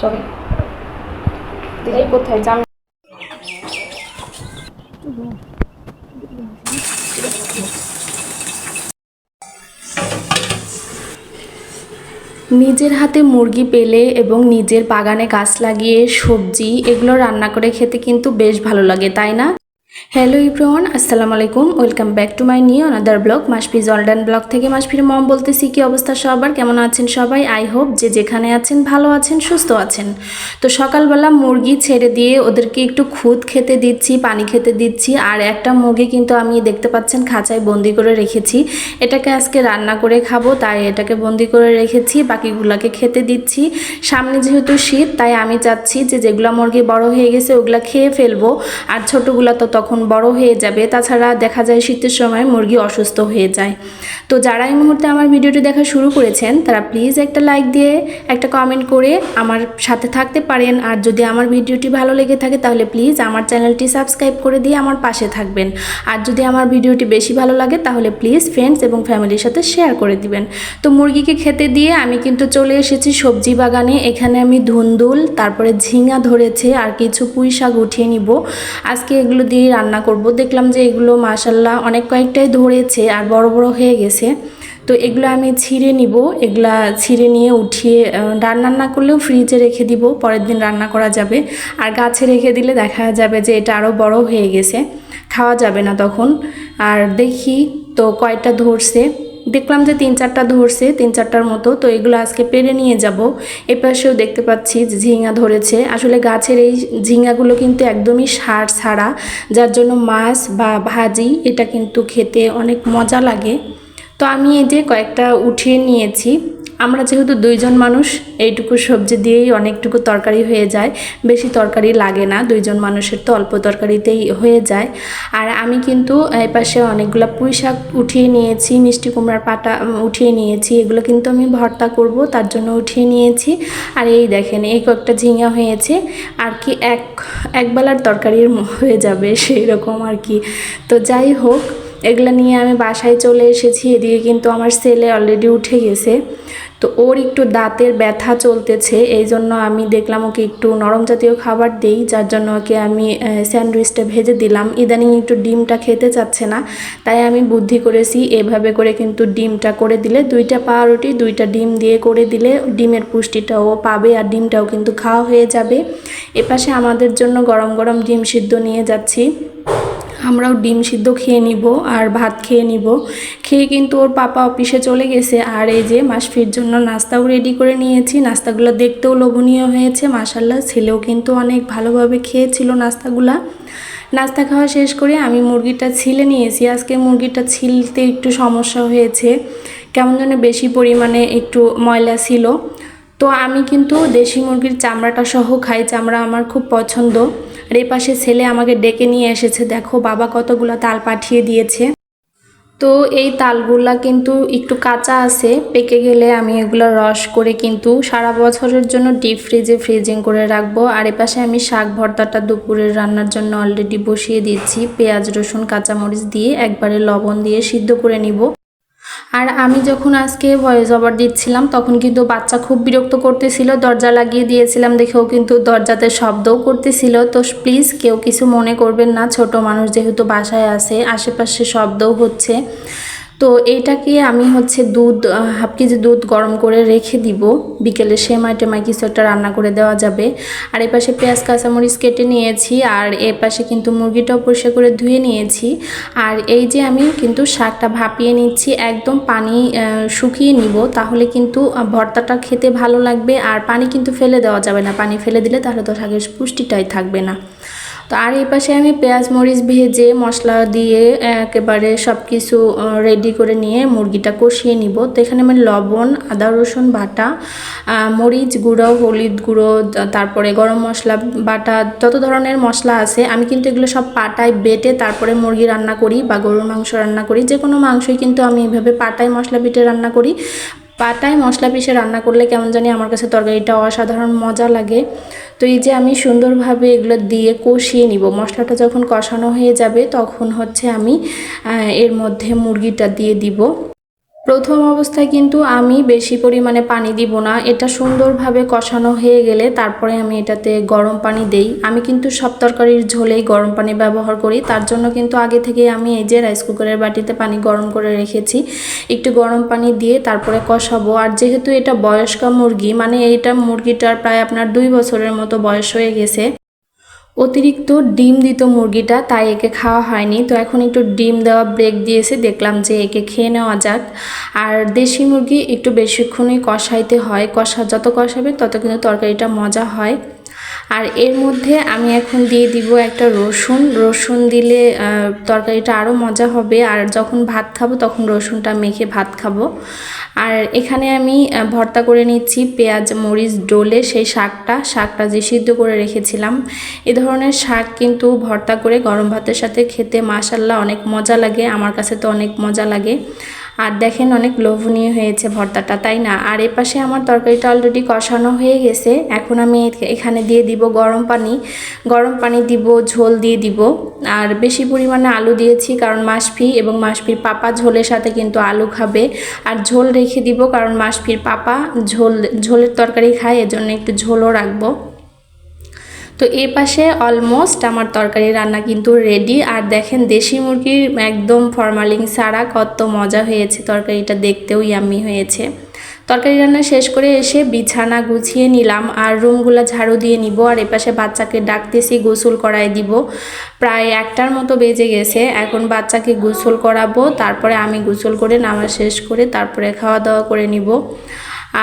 চলো দেখি কোথায় যান। নিজের হাতে মুরগি পেলে এবং নিজের বাগানে গাছ লাগিয়ে সবজি এগুলো রান্না করে খেতে কিন্তু বেশ ভালো লাগে, তাই না? হ্যালো এভরিওয়ান, আসসালামু আলাইকুম, welcome back to my new another blog. Masfi জলডান ব্লগ থেকে মাসফির মম বলতেছি। কি অবস্থা সবার, কেমন আছেন সবাই? আই হোপ যে যেখানে আছেন ভালো আছেন, সুস্থ আছেন। তো সকালবেলা মুরগি ছেড়ে দিয়ে ওদেরকে একটু খুদ খেতে দিচ্ছি, পানি খেতে দিচ্ছি। আর একটা মুরগি কিন্তু আমি দেখতে পাচ্ছেন খাঁচায় বন্দি করে রেখেছি। এটাকে আজকে রান্না করে খাবো, তাই এটাকে বন্দি করে রেখেছি, বাকিগুলোকে খেতে দিচ্ছি। সামনে যেহেতু শীত, তাই আমি চাচ্ছি যে যেগুলো মুরগি বড় হয়ে গেছে ওগুলা খেয়ে ফেলবো, আর ছোটোগুলো তো তখন বড় হয়ে যাবে। তাছাড়া দেখা যায় শীতের সময় মুরগি অসুস্থ হয়ে যায়। তো যারা এই মুহূর্তে আমার ভিডিওটি দেখা শুরু করেছেন তারা প্লিজ একটা লাইক দিয়ে একটা কমেন্ট করে আমার সাথে থাকতে পারেন। আর যদি আমার ভিডিওটি ভালো লেগে থাকে তাহলে প্লিজ আমার চ্যানেলটি সাবস্ক্রাইব করে দিয়ে আমার পাশে থাকবেন। আর যদি আমার ভিডিওটি বেশি ভালো লাগে তাহলে প্লিজ ফ্রেন্ডস এবং ফ্যামিলির সাথে শেয়ার করে দিবেন। তো মুরগিকে খেতে দিয়ে আমি কিন্তু চলে এসেছি সবজি বাগানে। এখানে আমি ধুন্দুল, তারপরে ঝিঙা ধরেছে আর কিছু পুঁই শাক উঠিয়ে নিব। আজকে এগুলো দিয়ে রান্না করব। দেখলাম যে এগুলো মাশাল্লাহ অনেক কয়েকটাই ধরেছে আর বড় বড় হয়ে গেছে। তো এগুলো আমি ছিঁড়ে নিব। এগুলা ছিঁড়ে নিয়ে উঠিয়ে রান্না না করলেও ফ্রিজে রেখে দিব, পরের দিন রান্না করা যাবে। আর গাছে রেখে দিলে দেখা যাবে যে এটা আরও বড় হয়ে গেছে, খাওয়া যাবে না তখন। আর দেখি তো কয়টা ধরছে, দেখলাম যে 3-4টা ধরছে, 3-4টার মতো। তো এগুলো আজকে পেরে নিয়ে যাব। এপাশেও দেখতে পাচ্ছি যে ঝিঙা ধরেছে। আসলে গাছের এই ঝিঙাগুলো কিন্তু একদমই সার ছাড়া, যার জন্য মাছ বা ভাজি এটা কিন্তু খেতে অনেক মজা লাগে। তো আমি এই যে কয়েকটা উঠিয়ে নিয়েছি। আমরা যেহেতু 2জন মানুষ, এইটুকু সবজি দিয়েই অনেকটুকু তরকারি হয়ে যায়, বেশি তরকারি লাগে না। 2জন মানুষের তো অল্প তরকারিতেই হয়ে যায়। আর আমি কিন্তু এই পাশে অনেকগুলো পুঁই শাক উঠিয়ে নিয়েছি, মিষ্টি কুমড়ার পাতা উঠিয়ে নিয়েছি। এগুলো কিন্তু আমি ভর্তা করব, তার জন্য উঠিয়ে নিয়েছি। আর এই দেখেন এই কয়েকটা ঝিঙা হয়েছে আর কি, একবেলার তরকারির হয়ে যাবে সেই রকম আর কি। তো যাই হোক, এগুলো নিয়ে আমি বাসায় চলে এসেছি। এদিকে কিন্তু আমার ছেলে অলরেডি উঠে গেছে। তো ওর একটু দাঁতের ব্যথা চলতেছে, এই জন্য আমি দেখলাম ওকে একটু নরম জাতীয় খাবার দেই, যার জন্য ওকে আমি স্যান্ডউইচটা ভেজে দিলাম। ইদানিং একটু ডিমটা খেতে চাচ্ছে না, তাই আমি বুদ্ধি করেছি এভাবে করে কিন্তু ডিমটা করে দিলে, 2টা পাউরুটি 2টা ডিম দিয়ে করে দিলে ডিমের পুষ্টিটাও পাবে আর ডিমটাও কিন্তু খাওয়া হয়ে যাবে। এপাশে আমাদের জন্য গরম গরম ডিম সিদ্ধ নিয়ে যাচ্ছি। আমরাও ডিম সিদ্ধ খেয়ে নিব আর ভাত খেয়ে নিব। খেয়ে কিন্তু ওর পাপা অফিসে চলে গেছে। আর এই যে মাসফির জন্য নাস্তাও রেডি করে নিয়েছি। নাস্তাগুলো দেখতেও লোভনীয় হয়েছে মাশাল্লাহ। ছেলেও কিন্তু অনেক ভালোভাবে খেয়েছিল নাস্তাগুলা। নাস্তা খাওয়া শেষ করে আমি মুরগিটা ছিলে নিয়েছি। আজকে মুরগিটা ছিলতে একটু সমস্যা হয়েছে, কেমন যেন বেশি পরিমাণে একটু ময়লা ছিল। তো আমি কিন্তু দেশি মুরগির চামড়াটা সহ খাই, চামড়া আমার খুব পছন্দ। আর এই পাশে ছেলে আমাকে ডেকে নিয়ে এসেছে, দেখো বাবা কতগুলো তাল পাঠিয়ে দিয়েছে। তো এই তালগুলা কিন্তু একটু কাঁচা আছে, পেকে গেলে আমি এগুলো রস করে কিন্তু সারা বছরের জন্য ডিপ ফ্রিজিং করে রাখবো। আর এপাশে আমি শাক ভর্তাটা দুপুরের রান্নার জন্য অলরেডি বসিয়ে দিচ্ছি। পেঁয়াজ রসুন কাঁচামরিচ দিয়ে একবারে লবণ দিয়ে সিদ্ধ করে নিব। আর আমি যখন আজকে ভয়েস ওভার দিচ্ছিলাম তখন কিন্তু বাচ্চা খুব বিরক্ত করতেছিল, দরজা লাগিয়ে দিয়েছিলাম দেখেও কিন্তু দরজাতে শব্দও করতেছিল। তো প্লিজ কেউ কিছু মনে করবেন না, ছোট মানুষ যেহেতু বাসায় আছে, আশেপাশে শব্দও হচ্ছে। তো এইটাকে আমি হচ্ছে হাফ কেজি দুধ গরম করে রেখে দিব, বিকেলে সেমাই টেমাই কিছু একটা রান্না করে দেওয়া যাবে। আর এই পাশে পেঁয়াজ কাঁচামরিচ কেটে নিয়েছি, আর এ পাশে কিন্তু মুরগিটাও পরিষ্কার করে ধুয়ে নিয়েছি। আর এই যে আমি কিন্তু শাকটা ভাপিয়ে নিচ্ছি, একদম পানি শুকিয়ে নিব, তাহলে কিন্তু ভর্তাটা খেতে ভালো লাগবে। আর পানি কিন্তু ফেলে দেওয়া যাবে না, পানি ফেলে দিলে তাহলে তো শাকের পুষ্টিটাই থাকবে না। তো আর এই পাশে আমি পেঁয়াজ মরিচ ভেজে মশলা দিয়ে একেবারে সব কিছু রেডি করে নিয়ে মুরগিটা কষিয়ে নিব। তো এখানে আমি লবণ, আদা রসুন বাটা, মরিচ গুঁড়ো, হলুদ গুঁড়ো, তারপরে গরম মশলা বাটা, যত ধরনের মশলা আছে আমি কিন্তু এগুলো সব পাটায় বেটে তারপরে মুরগি রান্না করি বা গরুর মাংস রান্না করি। যে কোনো মাংসই কিন্তু আমি এভাবে পাটায় মশলা বেটে রান্না করি। পাটায় মশলা পিষে রান্না করলে কেমন জানি আমার কাছে তরকারিটা অসাধারণ মজা লাগে। তো এই যে আমি সুন্দরভাবে এগুলো দিয়ে কষিয়ে নিব। মশলাটা যখন কষানো হয়ে যাবে তখন হচ্ছে আমি এর মধ্যে মুরগিটা দিয়ে দিব। প্রথম অবস্থায় কিন্তু আমি বেশি পরিমাণে পানি দিব না, এটা সুন্দরভাবে কষানো হয়ে গেলে তারপরে আমি এটাতে গরম পানি দেই। আমি কিন্তু সব তরকারির ঝোলেই গরম পানি ব্যবহার করি, তার জন্য কিন্তু আগে থেকে আমি এই যে রাইস কুকারের বাটিতে পানি গরম করে রেখেছি। একটু গরম পানি দিয়ে তারপরে কষাবো। আর যেহেতু এটা বয়স্কা মুরগি, মানে এইটা মুরগিটার প্রায় আপনার 2 বছরের মতো বয়স হয়ে গেছে, অতিরিক্ত ডিম দিত মুরগিটা, তাই একে খাওয়া হয়নি। তো এখন একটু ডিম দেওয়া ব্রেক দিয়েছে, দেখলাম যে একে খেয়ে নেওয়া যাক। আর দেশি মুরগি একটু বেশিক্ষণই কষাইতে হয়, যত কষাবে তত কিন্তু তরকারিটা মজা হয়। আর এর মধ্যে আমি এখন দিয়ে দিব একটা রসুন দিলে তরকারিটা আরও মজা হবে। আর যখন ভাত খাবো তখন রসুনটা মেখে ভাত খাবো। আর এখানে আমি ভর্তা করে নিচ্ছি পেঁয়াজ মরিচ ডলে সেই শাকটা যে সিদ্ধ করে রেখেছিলাম। এ ধরনের শাক কিন্তু ভর্তা করে গরম ভাতের সাথে খেতে মাশাআল্লাহ অনেক মজা লাগে, আমার কাছে তো অনেক মজা লাগে। আর দেখেন অনেক লোভনীয় হয়েছে ভর্তাটা, তাই না? আর এপাশে আমার তরকারিটা অলরেডি কষানো হয়ে গেছে। এখন আমি এখানে দিয়ে দিব গরম পানি দিব, ঝোল দিয়ে দিব। আর বেশি পরিমাণে আলু দিয়েছি কারণ মাসফি এবং মাসফির পাপা ঝোলের সাথে কিন্তু আলু খাবে। আর ঝোল রেখে দিব কারণ মাসফির পাপা ঝোলের তরকারি খায়, এজন্য একটু ঝোলও রাখবো। তো এই পাশে অলমোস্ট আমার তরকারি রান্না কিন্তু রেডি। আর দেখেন দেশি মুরগির একদম ফরমালিন ছাড়া কত মজা হয়েছে, তরকারিটা দেখতেও ইয়াম্মি হয়েছে। তরকারি রান্না শেষ করে এসে বিছানা গুছিয়ে নিলাম আর রুমগুলো ঝাড়ু দিয়ে নিব। আর এপাশে বাচ্চাকে ডাকতেছি, গোসল করাই দিব। প্রায় 1টার মতো বেজে গেছে, এখন বাচ্চাকে গোসল করাবো, তারপরে আমি গোসল করে নামাজ শেষ করে তারপরে খাওয়া দাওয়া করে নিব।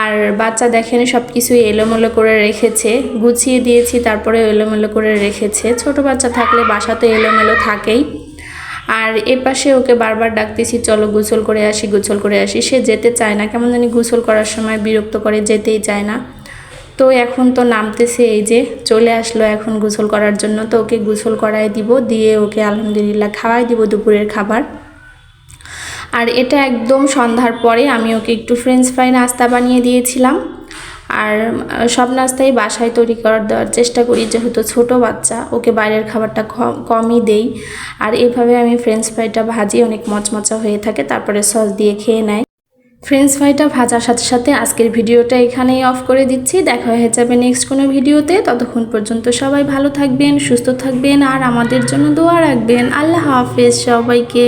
আর বাচ্চা দেখেন সব কিছুই এলোমেলো করে রেখেছে, গুছিয়ে দিয়েছি তারপরে এলোমেলো করে রেখেছে। ছোট বাচ্চা থাকলে বাসা তো এলোমেলো থাকেই। আর এপাশে ওকে বারবার ডাকতেছি চলো গোসল করে আসি, সে যেতে চায় না, কেমন জানি গোসল করার সময় বিরক্ত করে, যেতেই চায় না। তো এখন তো নামতেছে, এই যে চলে আসলো এখন গোসল করার জন্য। তো ওকে গোসল করাই দিব, দিয়ে ওকে আলহামদুলিল্লাহ খাওয়াই দিব দুপুরের খাবার। আর এটা একদম সন্ধ্যার পরে আমি ওকে একটু ফ্রেঞ্চ ফ্রাই নাস্তা বানিয়ে দিয়েছিলাম। আর সব নাস্তাই বাসায় তৈরি দেওয়ার চেষ্টা করি, যেহেতু ছোট বাচ্চা, ওকে বাইরের খাবারটা কমই দেই। আর এভাবে আমি ফ্রেঞ্চ ফ্রাইটা ভাজি, অনেক মচমচা হয়ে থাকে, তারপরে সস দিয়ে খেয়ে নেয়। ফ্রেঞ্চ ফ্রাইটা ভাজার সাথে সাথে আজকের ভিডিওটা এখানেই অফ করে দিচ্ছি। দেখা হয়ে যাবে নেক্সট কোনো ভিডিওতে। ততক্ষণ পর্যন্ত সবাই ভালো থাকবেন, সুস্থ থাকবেন আর আমাদের জন্য দোয়া রাখবেন। আল্লাহ হাফেজ সবাইকে।